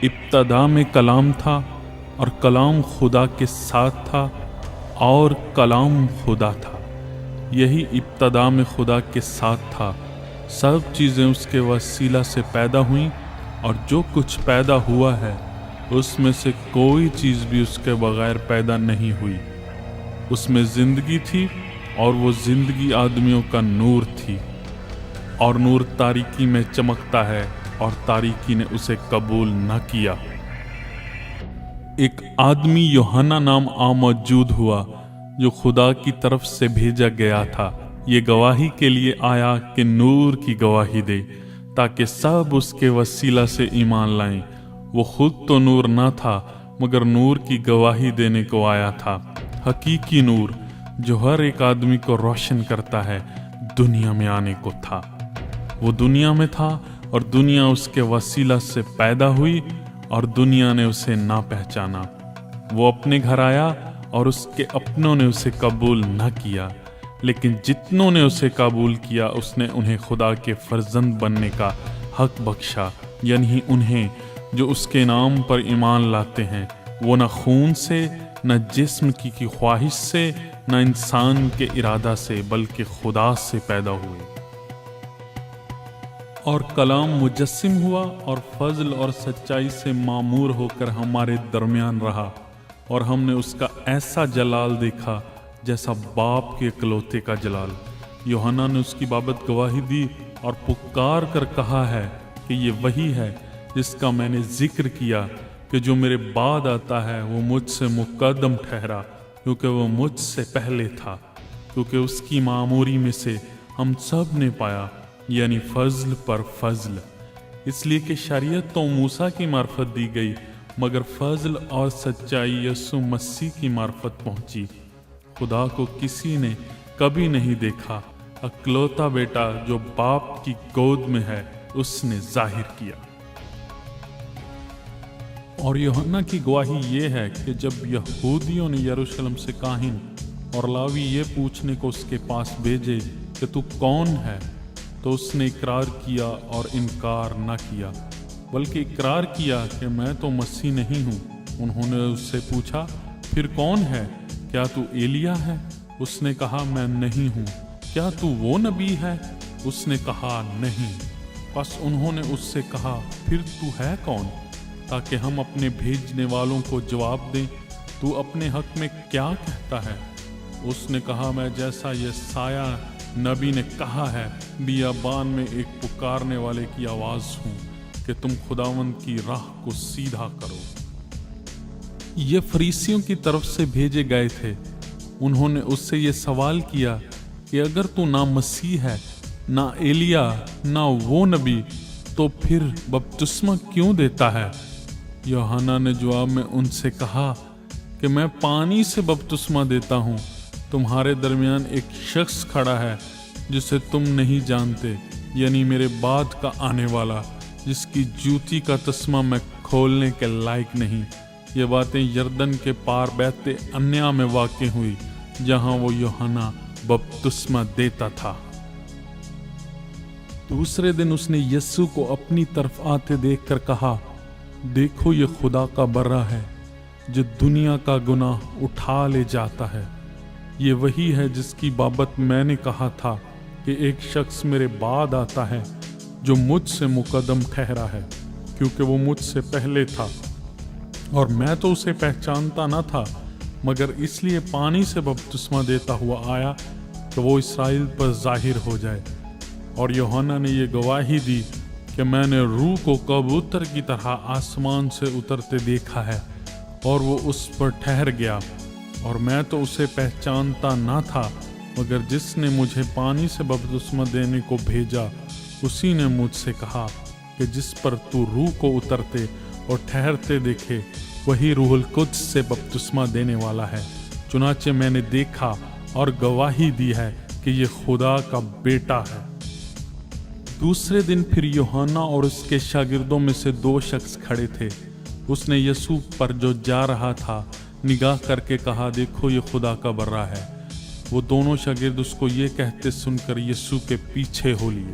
ابتدا میں کلام تھا اور کلام خدا کے ساتھ تھا اور کلام خدا تھا۔ یہی ابتدا میں خدا کے ساتھ تھا۔ سب چیزیں اس کے وسیلہ سے پیدا ہوئیں، اور جو کچھ پیدا ہوا ہے اس میں سے کوئی چیز بھی اس کے بغیر پیدا نہیں ہوئی۔ اس میں زندگی تھی، اور وہ زندگی آدمیوں کا نور تھی، اور نور تاریکی میں چمکتا ہے، اور تاریکی نے اسے قبول نہ کیا۔ ایک آدمی یوحنا نام موجود ہوا، جو خدا کی طرف سے بھیجا گیا تھا، یہ گواہی کے لیے آیا کہ نور کی گواہی دے، تاکہ سب اس کے وسیلہ سے ایمان لائیں۔ وہ خود تو نور نہ تھا، مگر نور کی گواہی دینے کو آیا تھا۔ حقیقی نور جو ہر ایک آدمی کو روشن کرتا ہے، دنیا میں آنے کو تھا۔ وہ دنیا میں تھا، اور دنیا اس کے وسیلہ سے پیدا ہوئی، اور دنیا نے اسے نہ پہچانا۔ وہ اپنے گھر آیا، اور اس کے اپنوں نے اسے قبول نہ کیا، لیکن جتنوں نے اسے قبول کیا اس نے انہیں خدا کے فرزند بننے کا حق بخشا، یعنی انہیں جو اس کے نام پر ایمان لاتے ہیں۔ وہ نہ خون سے، نہ جسم کی خواہش سے، نہ انسان کے ارادہ سے، بلکہ خدا سے پیدا ہوئے۔ اور کلام مجسم ہوا، اور فضل اور سچائی سے معمور ہو کر ہمارے درمیان رہا، اور ہم نے اس کا ایسا جلال دیکھا جیسا باپ کے اکلوتے کا جلال۔ یوحنا نے اس کی بابت گواہی دی اور پکار کر کہا ہے کہ یہ وہی ہے جس کا میں نے ذکر کیا کہ جو میرے بعد آتا ہے وہ مجھ سے مقدم ٹھہرا، کیونکہ وہ مجھ سے پہلے تھا۔ کیونکہ اس کی معموری میں سے ہم سب نے پایا، یعنی فضل پر فضل۔ اس لیے کہ شریعت تو موسیٰ کی معرفت دی گئی، مگر فضل اور سچائی یسوع مسیح کی معرفت پہنچی۔ خدا کو کسی نے کبھی نہیں دیکھا، اکلوتا بیٹا جو باپ کی گود میں ہے اس نے ظاہر کیا۔ اور یوحنا کی گواہی یہ ہے کہ جب یہودیوں نے یروشلم سے کاہن اور لاوی یہ پوچھنے کو اس کے پاس بھیجے کہ تو کون ہے، تو اس نے اقرار کیا اور انکار نہ کیا، بلکہ اقرار کیا کہ میں تو مسیح نہیں ہوں۔ انہوں نے اس سے پوچھا، پھر کون ہے؟ کیا تو ایلیا ہے؟ اس نے کہا، میں نہیں ہوں۔ کیا تو وہ نبی ہے؟ اس نے کہا، نہیں۔ پس انہوں نے اس سے کہا، پھر تو ہے کون؟ تاکہ ہم اپنے بھیجنے والوں کو جواب دیں۔ تو اپنے حق میں کیا کہتا ہے؟ اس نے کہا، میں جیسا یسایہ نبی نے کہا ہے، بیابان میں ایک پکارنے والے کی آواز ہوں کہ تم خداوند کی راہ کو سیدھا کرو۔ یہ فریسیوں کی طرف سے بھیجے گئے تھے۔ انہوں نے اس سے یہ سوال کیا کہ اگر تو نہ مسیح ہے، نہ ایلیا، نہ وہ نبی، تو پھر بپتسمہ کیوں دیتا ہے؟ یوحنا نے جواب میں ان سے کہا کہ میں پانی سے بپتسمہ دیتا ہوں، تمہارے درمیان ایک شخص کھڑا ہے جسے تم نہیں جانتے، یعنی میرے بعد کا آنے والا، جس کی جوتی کا تسمہ میں کھولنے کے لائق نہیں۔ یہ باتیں یردن کے پار بیت عنیہ میں واقع ہوئی، جہاں وہ یوحنا بپتسمہ دیتا تھا۔ دوسرے دن اس نے یسوع کو اپنی طرف آتے دیکھ کر کہا، دیکھو یہ خدا کا برہ ہے جو دنیا کا گناہ اٹھا لے جاتا ہے۔ یہ وہی ہے جس کی بابت میں نے کہا تھا کہ ایک شخص میرے بعد آتا ہے جو مجھ سے مقدم ٹھہرا ہے، کیونکہ وہ مجھ سے پہلے تھا، اور میں تو اسے پہچانتا نہ تھا، مگر اس لیے پانی سے بپتسمہ دیتا ہوا آیا کہ وہ اسرائیل پر ظاہر ہو جائے۔ اور یوحنا نے یہ گواہی دی کہ میں نے روح کو کبوتر کی طرح آسمان سے اترتے دیکھا ہے، اور وہ اس پر ٹھہر گیا، اور میں تو اسے پہچانتا نہ تھا، مگر جس نے مجھے پانی سے بپتسمہ دینے کو بھیجا اسی نے مجھ سے کہا کہ جس پر تو روح کو اترتے اور ٹھہرتے دیکھے وہی روح القدس سے بپتسمہ دینے والا ہے۔ چنانچہ میں نے دیکھا اور گواہی دی ہے کہ یہ خدا کا بیٹا ہے۔ دوسرے دن پھر یوحنا اور اس کے شاگردوں میں سے 2 شخص کھڑے تھے۔ اس نے یسوع پر جو جا رہا تھا نگاہ کر کے کہا، دیکھو یہ خدا کا برہ ہے۔ وہ دونوں شاگرد اس کو یہ کہتے سن کر یسوع کے پیچھے ہو لیے۔